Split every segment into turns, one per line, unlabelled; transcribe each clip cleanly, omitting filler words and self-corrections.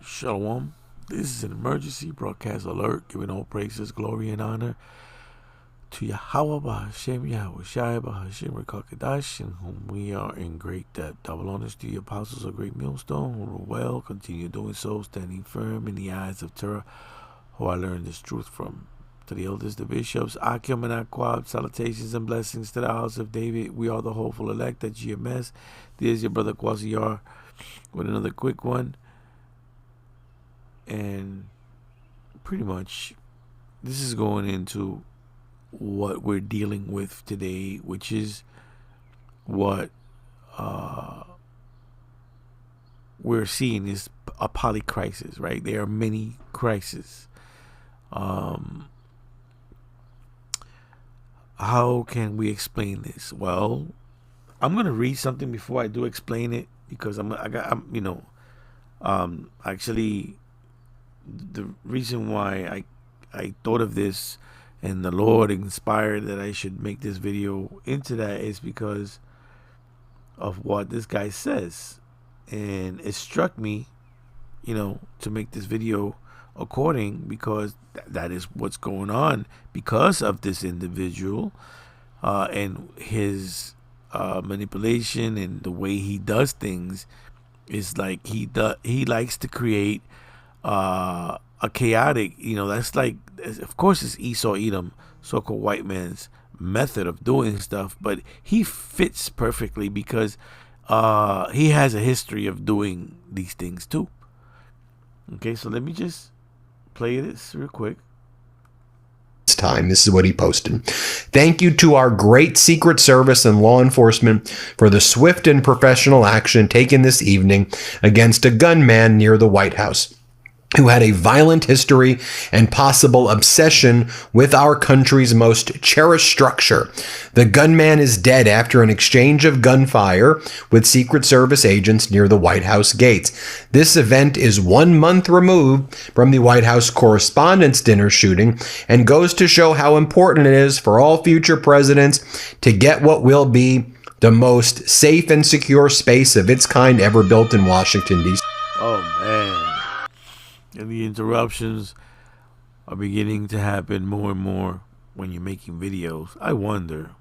Shalom. This is an emergency broadcast alert, giving all praises, glory, and honor to Yahweh Bahashem Yahweh Shai Bahashem Rekakadash, in whom we are in great debt. Double honors to the apostles of Great Millstone, who rule well, continue doing so, standing firm in the eyes of Torah, who I learned this truth from. To the elders, the bishops, Akim and Aquab, salutations and blessings to the house of David. We are the hopeful elect at GMS. There's your brother Quasiyar with another quick one. And pretty much this is going into what we're dealing with today, which is what we're seeing is a polycrisis, right? There are many crises. How can we explain this? Well, I'm gonna read something before I do explain it, because actually the reason why I thought of this and the Lord inspired that I should make this video into that is because of what this guy says, and it struck me, to make this video according, because that is what's going on because of this individual and his manipulation and the way he does things. Is like he likes to create a chaotic, that's like, of course it's Esau Edom, so-called white man's method of doing stuff, but he fits perfectly because he has a history of doing these things too. Okay, so let me just play this real quick.
Time. This is what he posted. Thank you to our great Secret Service and law enforcement for the swift and professional action taken this evening against a gunman near the White House, who had a violent history and possible obsession with our country's most cherished structure. The gunman is dead after an exchange of gunfire with Secret Service agents near the White House gates. This event is 1 month removed from the White House Correspondents' Dinner shooting and goes to show how important it is for all future presidents to get what will be the most safe and secure space of its kind ever built in Washington, D.C.
Oh, man. And the interruptions are beginning to happen more and more when you're making videos. I wonder.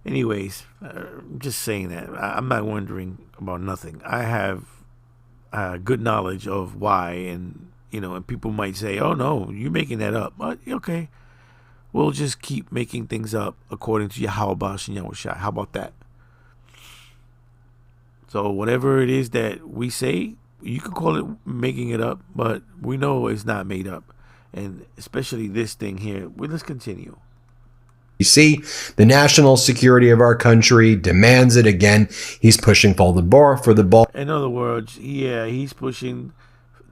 Anyways, I'm just saying that. I'm not wondering about nothing. I have good knowledge of why, and and people might say, "Oh no, you're making that up." But okay, we'll just keep making things up according to Yahweh Bash and Yahweh Shai. How about that? So whatever it is that we say, you can call it making it up, but we know it's not made up. And especially this thing here. Well, let's continue.
You see, the national security of our country demands it again. He's pushing for the ball.
In other words, yeah, he's pushing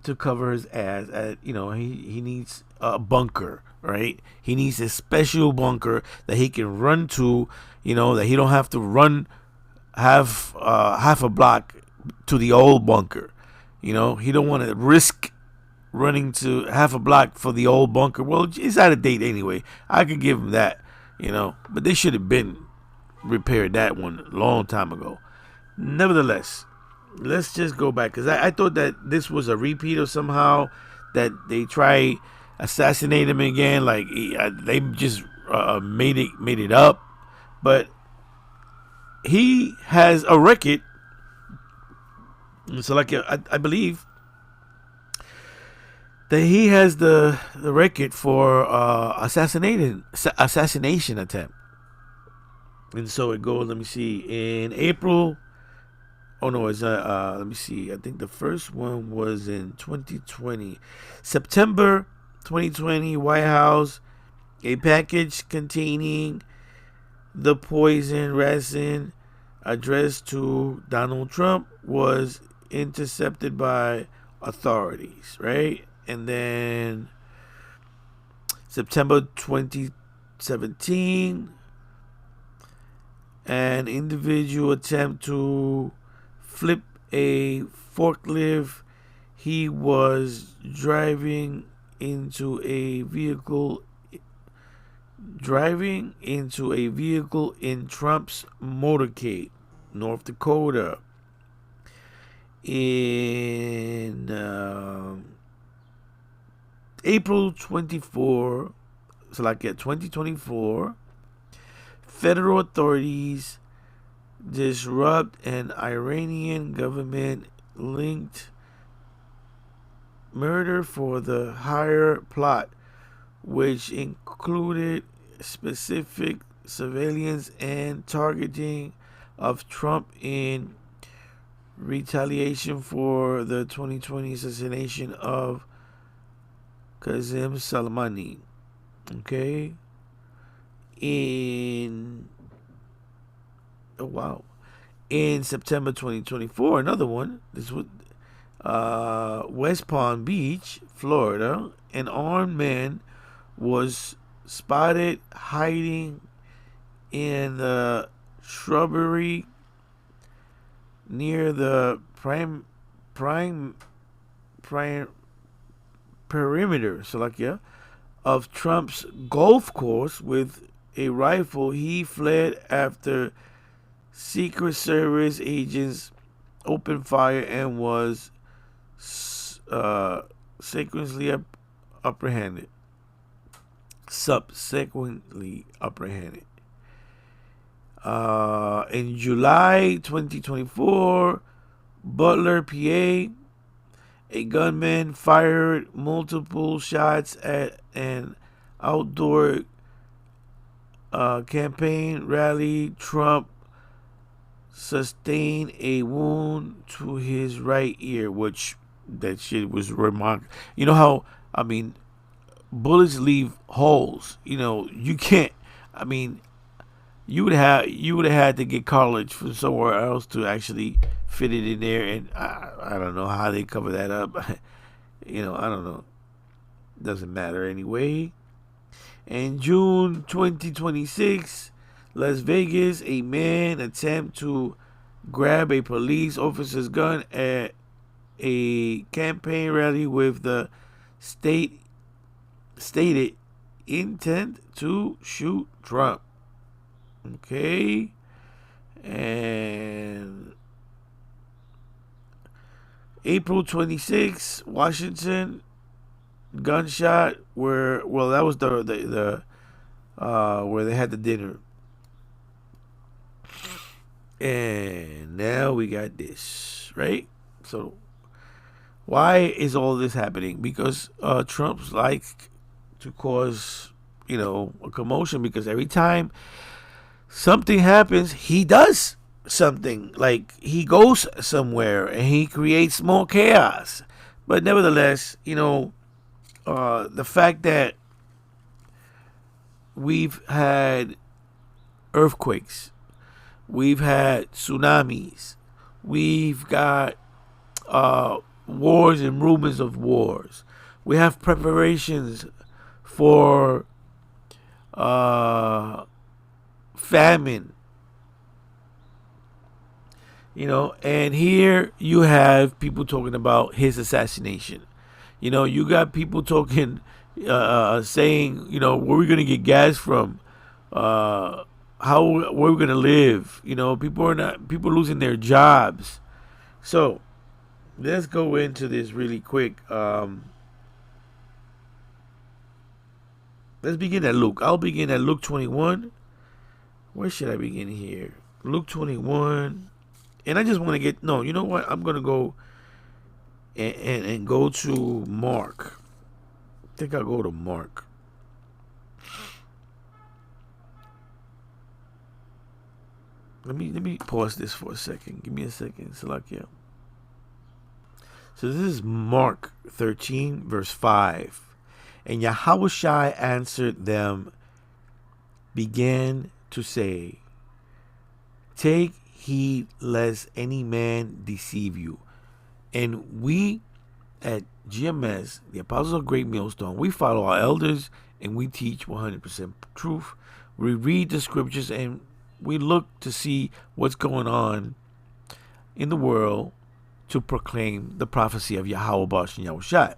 to cover his ass. He needs a bunker, right? He needs a special bunker that he can run to, that he don't have to run half a block to the old bunker. He don't want to risk running to half a block for the old bunker. Well, it's out of date anyway. I could give him that, but they should have been repaired that one a long time ago. Nevertheless, let's just go back, because I thought that this was a repeat of somehow that they try assassinate him again, like they just made it up. But he has a record. So, like, I believe that he has the record for assassination attempt. And so it goes. Let me see. In April. Oh no, it's let me see. I think the first one was in 2020, September 2020. White House, a package containing the poison resin addressed to Donald Trump was intercepted by authorities, right? And then September 2017, an individual attempt to flip a forklift. He was driving into a vehicle in Trump's motorcade, North Dakota. In April 24, so like at 2024, federal authorities disrupt an Iranian government linked murder for the hire plot, which included specific surveillance and targeting of Trump in retaliation for the 2020 assassination of Qasem Soleimani. Okay? In September 2024, another one. This was West Palm Beach, Florida. An armed man was spotted hiding in the shrubbery near the prime perimeter, of Trump's golf course with a rifle. He fled after Secret Service agents opened fire and was subsequently apprehended. In July 2024, Butler, PA, a gunman fired multiple shots at an outdoor campaign rally. Trump sustained a wound to his right ear, which that shit was remarkable. You know how, bullets leave holes. You can't. You would have had to get cartilage from somewhere else to actually fit it in there, and I don't know how they cover that up. I don't know. Doesn't matter anyway. In June 2026, Las Vegas, a man attempted to grab a police officer's gun at a campaign rally with the stated intent to shoot Trump. Okay. And April 26, Washington, gunshot that was the where they had the dinner. And now we got this, right? So why is all this happening? Because Trump's like to cause, a commotion, because every time something happens, he does something. Like, he goes somewhere and he creates more chaos. But nevertheless, the fact that we've had earthquakes, we've had tsunamis, we've got wars and rumors of wars, we have preparations for famine, and here you have people talking about his assassination. You got people talking, saying, where are we going to get gas from? Where are we going to live? People losing their jobs. So let's go into this really quick. Let's begin at Luke. I'll begin at Luke 21. Where should I begin here? Luke 21. And I just want to get... No, you know what? I'm going to go and go to Mark. I think I'll go to Mark. Let me pause this for a second. Give me a second. Salakia. So this is Mark 13, verse 5. And Yahushua answered them, began to say, take heed lest any man deceive you. And we at GMS, the Apostles of Great Millstone, we follow our elders and we teach 100% truth. We read the scriptures and we look to see what's going on in the world to proclaim the prophecy of Yahweh Bash and Yahushua.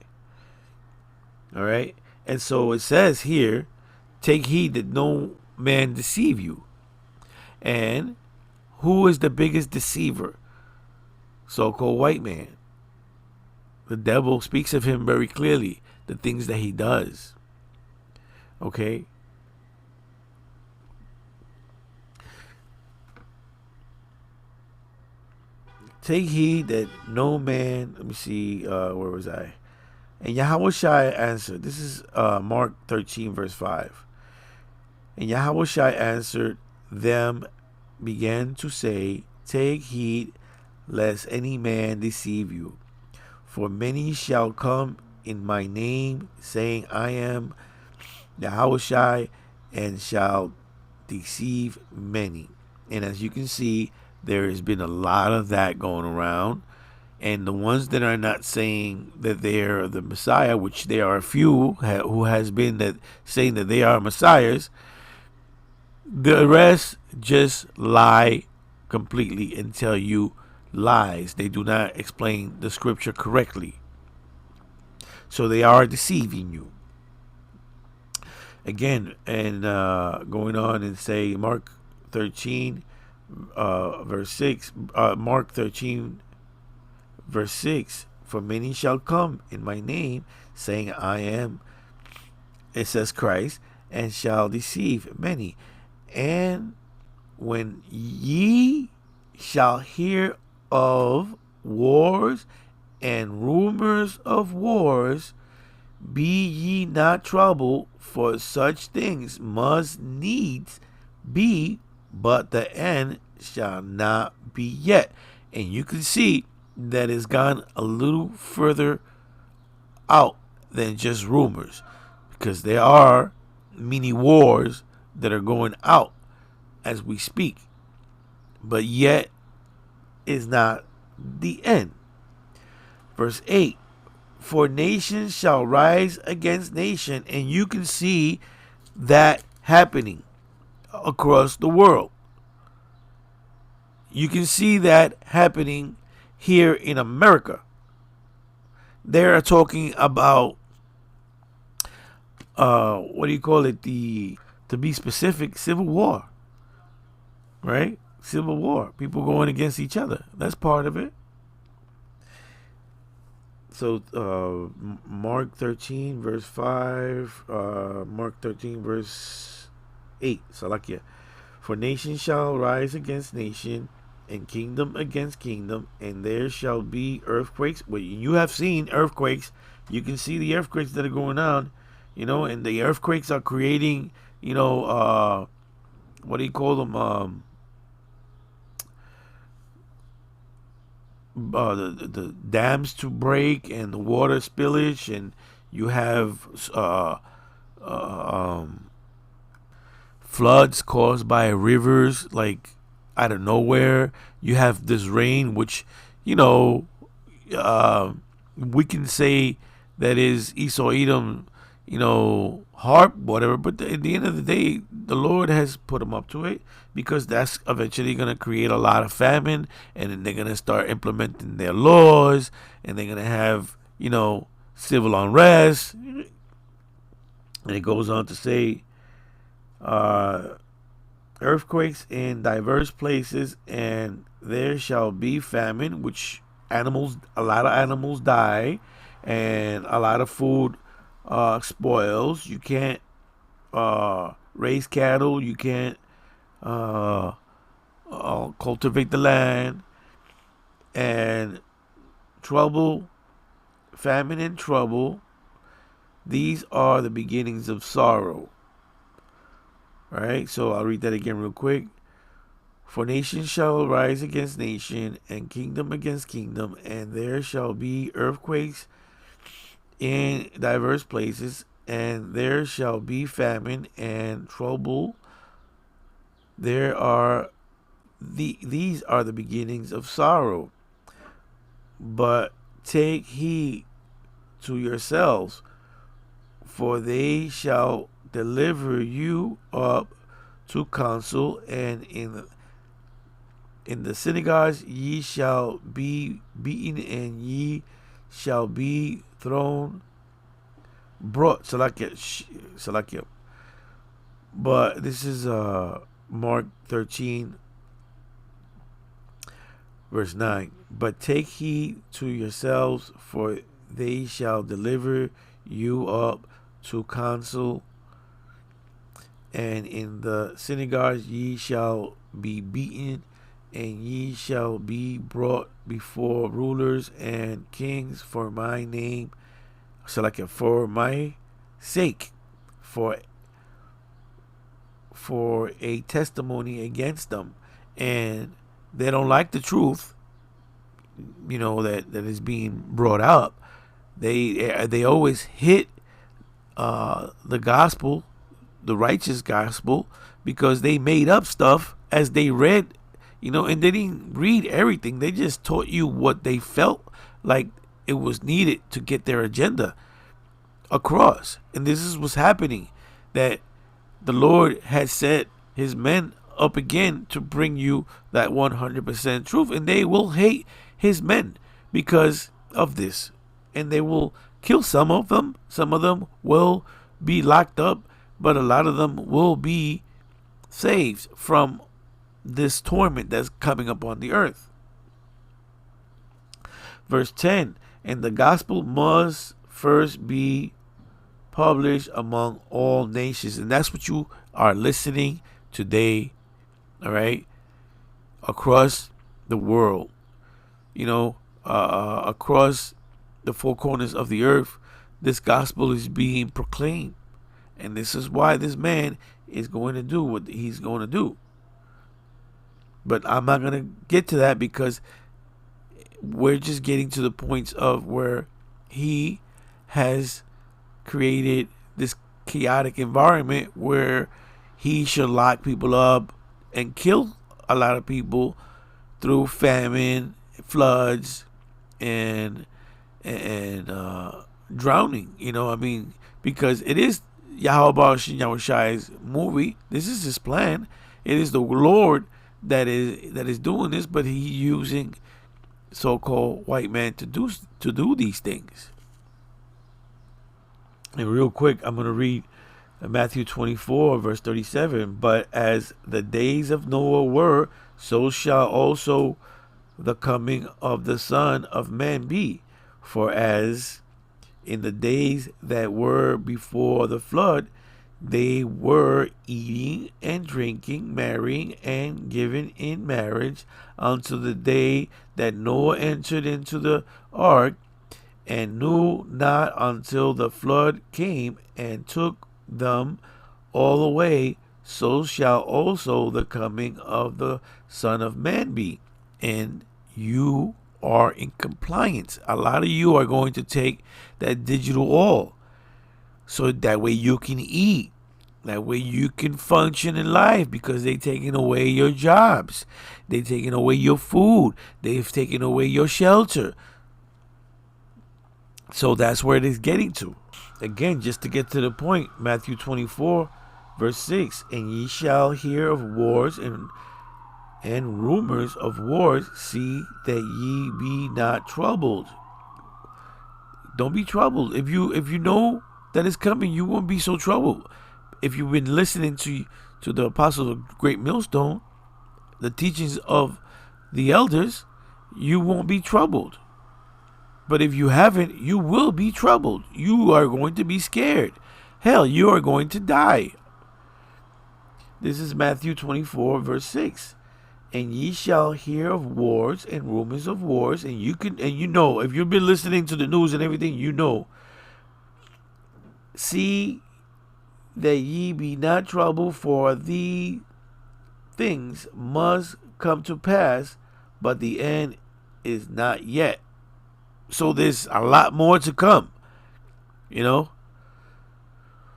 All right. And so it says here, take heed that no man deceive you. And who is the biggest deceiver? So-called white man. The devil speaks of him very clearly. the things that he does. Okay? Take heed that no man, let me see, where was I? And Yahushua answered, this is Mark 13, verse 5. And Yahushua answered them, began to say, take heed lest any man deceive you. For many shall come in my name, saying, I am Yahushua, and shall deceive many. And as you can see, there has been a lot of that going around. And the ones that are not saying that they're the Messiah, which there are a few who has been that saying that they are messiahs, the rest just lie completely and tell you lies. They do not explain the scripture correctly. So they are deceiving you. Again, and going on and say Mark 13, verse 6, Mark 13, verse 6, for many shall come in my name, saying, I am, it says Christ, and shall deceive many. And when ye shall hear of wars and rumors of wars, be ye not troubled, for such things must needs be, but the end shall not be yet. And you can see that it's gone a little further out than just rumors, because there are many wars that are going out as we speak, but yet is not the end. Verse 8, for nation shall rise against nation, and you can see that happening across the world. You can see that happening here in America. They are talking about what do you call it? To be specific, civil war. Right? Civil war. People going against each other. That's part of it. So Mark 13 verse 5, Mark 13 verse 8. Salakia. For nation shall rise against nation, and kingdom against kingdom, and there shall be earthquakes. Well, you have seen earthquakes. You can see the earthquakes that are going on, and the earthquakes are creating, what do you call them? The dams to break and the water spillage, and you have floods caused by rivers like out of nowhere. You have this rain, which we can say that is Esau Edom, harp, whatever. But at the end of the day, the Lord has put them up to it, because that's eventually going to create a lot of famine, and then they're going to start implementing their laws, and they're going to have, civil unrest. And it goes on to say, earthquakes in diverse places, and there shall be famine, which a lot of animals die, and a lot of food spoils. You can't raise cattle. You can't cultivate the land. And trouble, famine and trouble, these are the beginnings of sorrow. All right, so I'll read that again real quick. For nation shall rise against nation, and kingdom against kingdom, and there shall be earthquakes in diverse places, and there shall be famine and trouble. These are the beginnings of sorrow. But take heed to yourselves, for they shall deliver you up to council, and in the synagogues ye shall be beaten, and ye shall be brought. Salakia. But this is Mark 13 verse 9. But take heed to yourselves, for they shall deliver you up to council, and in the synagogues ye shall be beaten, and ye shall be brought before rulers and kings for my name, so like for my sake, for a testimony against them. And they don't like the truth, that is being brought up. They always hit the gospel, the righteous gospel, because they made up stuff as they read, and they didn't read everything. They just taught you what they felt like it was needed to get their agenda across. And this is what's happening, that the Lord has set his men up again to bring you that 100% truth. And they will hate his men because of this. And they will kill some of them. Some of them will be locked up, but a lot of them will be saved from this torment that's coming upon the earth. Verse 10, and the gospel must first be published among all nations. And that's what you are listening today, all right, across the world, across the four corners of the earth. This gospel is being proclaimed. And this is why this man is going to do what he's going to do. But I'm not going to get to that, because we're just getting to the points of where he has created this chaotic environment where he should lock people up and kill a lot of people through famine, floods, and drowning. Because it is Yahweh Shai's movie. This is his plan. It is the Lord that is doing this, but he's using so-called white men to do these things. And real quick, I'm going to read Matthew 24, verse 37. But as the days of Noah were, so shall also the coming of the Son of Man be. For as in the days that were before the flood, they were eating and drinking, marrying and giving in marriage, until the day that Noah entered into the ark, and knew not until the flood came and took them all away. So shall also the coming of the Son of Man be. And you are in compliance. A lot of you are going to take that digital oil, so that way you can eat, that way you can function in life, because they've taken away your jobs, they've taken away your food, they've taken away your shelter. So that's where it is getting to. Again, just to get to the point, Matthew 24, verse 6, and ye shall hear of wars and rumors of wars. See that ye be not troubled. Don't be troubled. If you know that it's coming, you won't be so troubled. If you've been listening to the apostles of Great Millstone, the teachings of the elders, you won't be troubled. But if you haven't, you will be troubled. You are going to be scared. Hell, you are going to die. This is Matthew 24, verse 6. And ye shall hear of wars and rumors of wars. And if you've been listening to the news and everything, see that ye be not troubled, for the things must come to pass, but the end is not yet. So there's a lot more to come,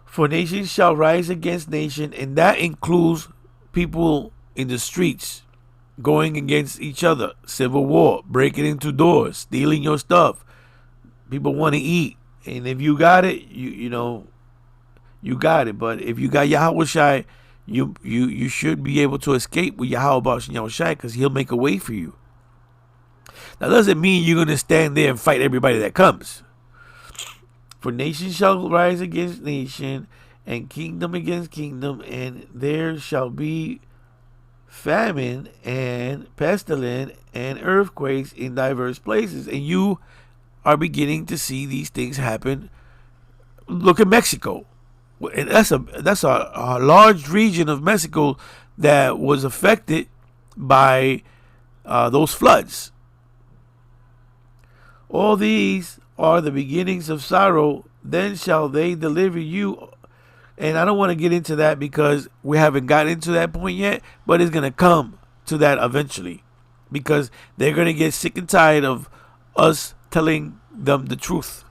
For nation shall rise against nation, and that includes people in the streets going against each other, civil war, breaking into doors, stealing your stuff. People want to eat, and if you got it, you got it. But if you got Yahweh Shai, you should be able to escape with Yahweh Shai, because he'll make a way for you. That doesn't mean you're going to stand there and fight everybody that comes. For nation shall rise against nation, and kingdom against kingdom, and there shall be famine and pestilence and earthquakes in diverse places. And you are beginning to see these things happen Look at Mexico. And that's a large region of Mexico that was affected by those floods. All these are the beginnings of sorrow. Then shall they deliver you. And I don't want to get into that because we haven't gotten into that point yet, but it's going to come to that eventually, because they're going to get sick and tired of us telling them the truth.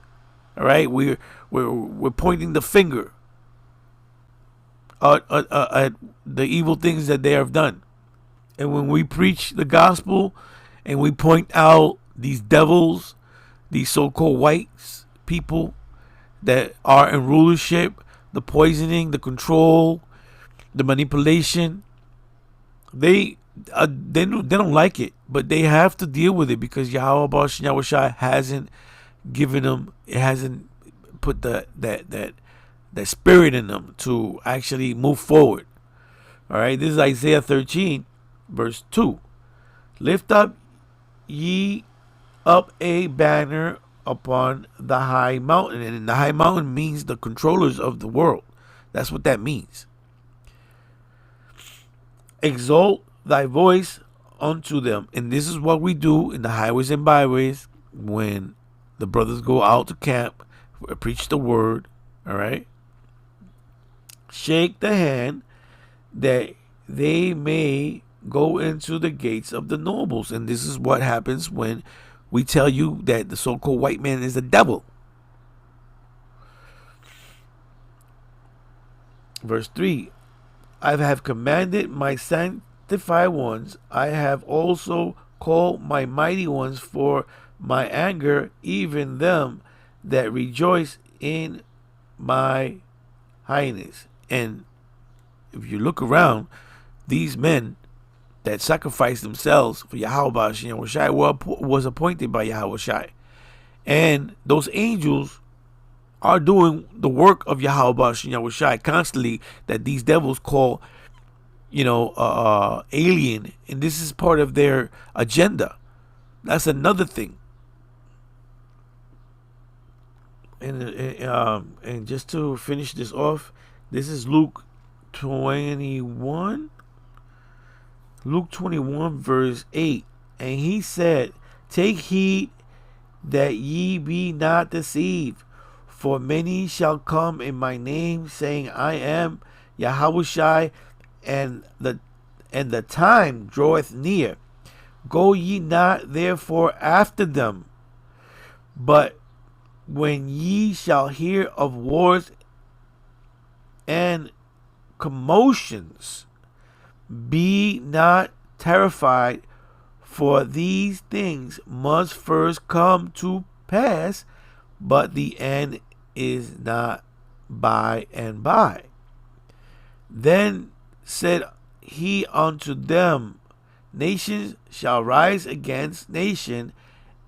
All right, we're pointing the finger at the evil things that they have done. And when we preach the gospel and we point out these devils, these so-called whites people that are in rulership, the poisoning, the control, the manipulation, they don't like it, but they have to deal with it because Yahweh Baruch Yahushua hasn't given them, it hasn't put that spirit in them to actually move forward. All right, this is Isaiah 13, verse 2. Lift up ye up a banner upon the high mountain. And the high mountain means the controllers of the world. That's what that means. Exalt thy voice unto them. And this is what we do in the highways and byways when the brothers go out to camp, preach the word. All right. Shake the hand that they may go into the gates of the nobles. And this is what happens when we tell you that the so-called white man is the devil. Verse 3. I have commanded my sanctified ones. I have also called my mighty ones for my anger, even them that rejoice in my highness. And if you look around, these men that sacrificed themselves for Yahweh Shai was appointed by Yahweh Shai. And those angels are doing the work of Yahweh Shai constantly, that these devils call, alien. And this is part of their agenda. That's another thing. And just to finish this off, this is Luke 21. Luke 21 verse 8. And he said, take heed that ye be not deceived, for many shall come in my name, saying, I am Yahushai, and the time draweth near. Go ye not therefore after them. But when ye shall hear of wars and commotions, be not terrified, for these things must first come to pass, but the end is not by and by. Then said he unto them, nations shall rise against nation,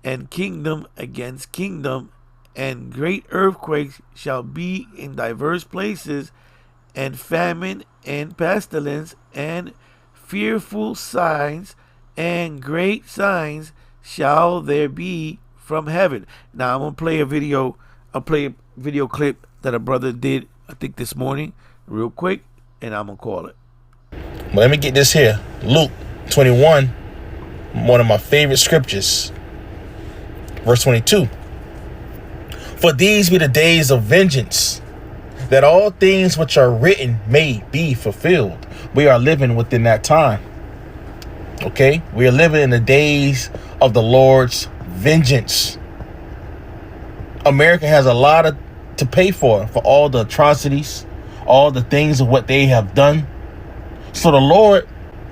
and kingdom against kingdom, and great earthquakes shall be in diverse places, and famine and pestilence and fearful signs and great signs shall there be from heaven. Now I'm gonna play a video. I'll play a video clip that a brother did, I think this morning, real quick, and I'm gonna call it.
Well, let me get this here. Luke 21, one of my favorite scriptures. Verse 22. For these be the days of vengeance, that all things which are written may be fulfilled. We are living within that time. Okay? We are living in the days of the Lord's vengeance. America has a lot to pay for all the atrocities, all the things of what they have done. So the Lord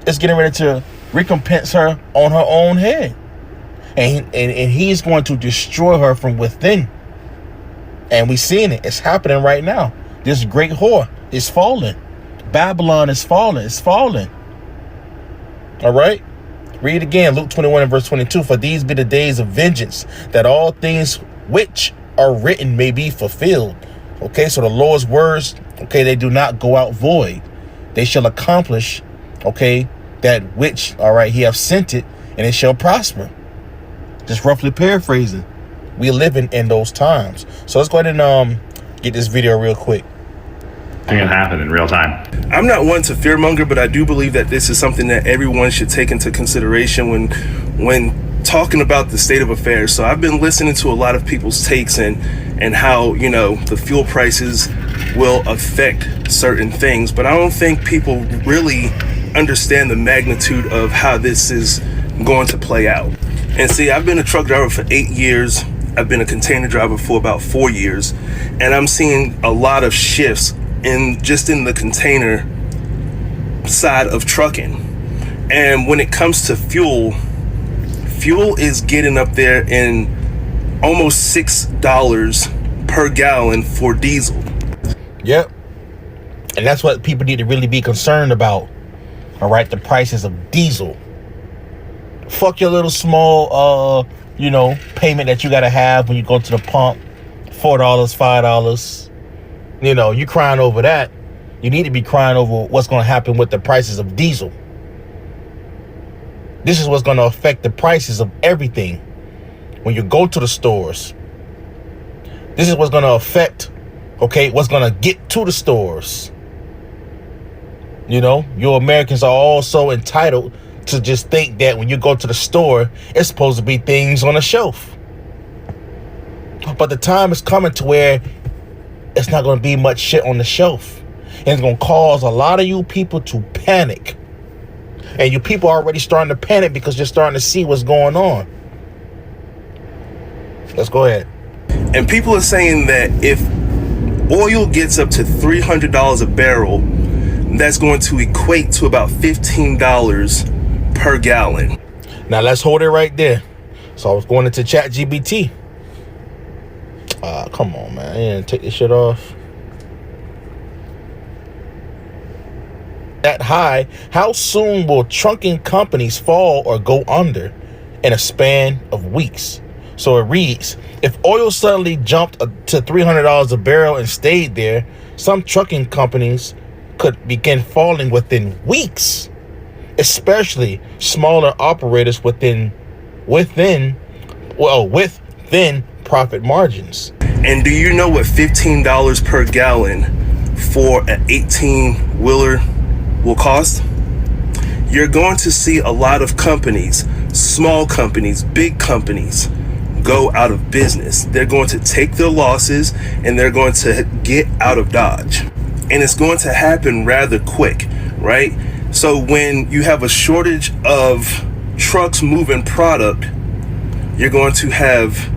is getting ready to recompense her on her own head. And he's going to destroy her from within. And we're seeing it. It's happening right now. This great whore is falling. Babylon is falling. It's falling. All right. Read again. Luke 21 and verse 22. For these be the days of vengeance, that all things which are written may be fulfilled. Okay. So the Lord's words, okay, they do not go out void. They shall accomplish, okay, that which, all right, he have sent it, and it shall prosper. Just roughly paraphrasing. We're living in those times. So let's go ahead and get this video real quick.
It can happen in real time.
I'm not one to fearmonger, but I do believe that this is something that everyone should take into consideration when talking about the state of affairs. So I've been listening to a lot of people's takes and how, you know, the fuel prices will affect certain things, but I don't think people really understand the magnitude of how this is going to play out. And see, I've been a truck driver for 8 years. I've been a container driver for about 4 years, and I'm seeing a lot of shifts in the container side of trucking. And when it comes to fuel is getting up there in almost $6 per gallon for diesel.
Yep. And that's what people need to really be concerned about. All right, the prices of diesel. Fuck your little small payment that you gotta have when you go to the pump. $4, $5. You know, you crying over that. You need to be crying over what's going to happen with the prices of diesel. This is what's going to affect the prices of everything when you go to the stores. This is what's going to affect, what's going to get to the stores. You know, you Americans are all so entitled to just think that when you go to the store, it's supposed to be things on a shelf. But the time is coming to where it's not going to be much shit on the shelf. And it's going to cause a lot of you people to panic. And you people are already starting to panic because you're starting to see what's going on. Let's go ahead.
And people are saying that if oil gets up to $300 a barrel, that's going to equate to about $15 per gallon.
Now let's hold it right there. So I was going into ChatGPT. Come on, man. I didn't take this shit off. That high, how soon will trucking companies fall or go under in a span of weeks? So it reads, if oil suddenly jumped to $300 a barrel and stayed there, some trucking companies could begin falling within weeks, especially smaller operators with thin profit margins.
And do you know what $15 per gallon for an 18-wheeler will cost? You're going to see a lot of companies, small companies, big companies, go out of business. They're going to take their losses and they're going to get out of Dodge. And it's going to happen rather quick, right? So when you have a shortage of trucks moving product, you're going to have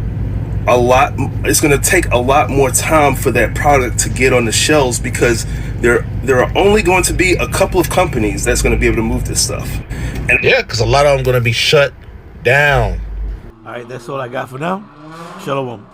it's going to take a lot more time for that product to get on the shelves, because there are only going to be a couple of companies that's going to be able to move this stuff. And
yeah, because a lot of them going to be shut down.
All right, that's all I got for now. Shalom.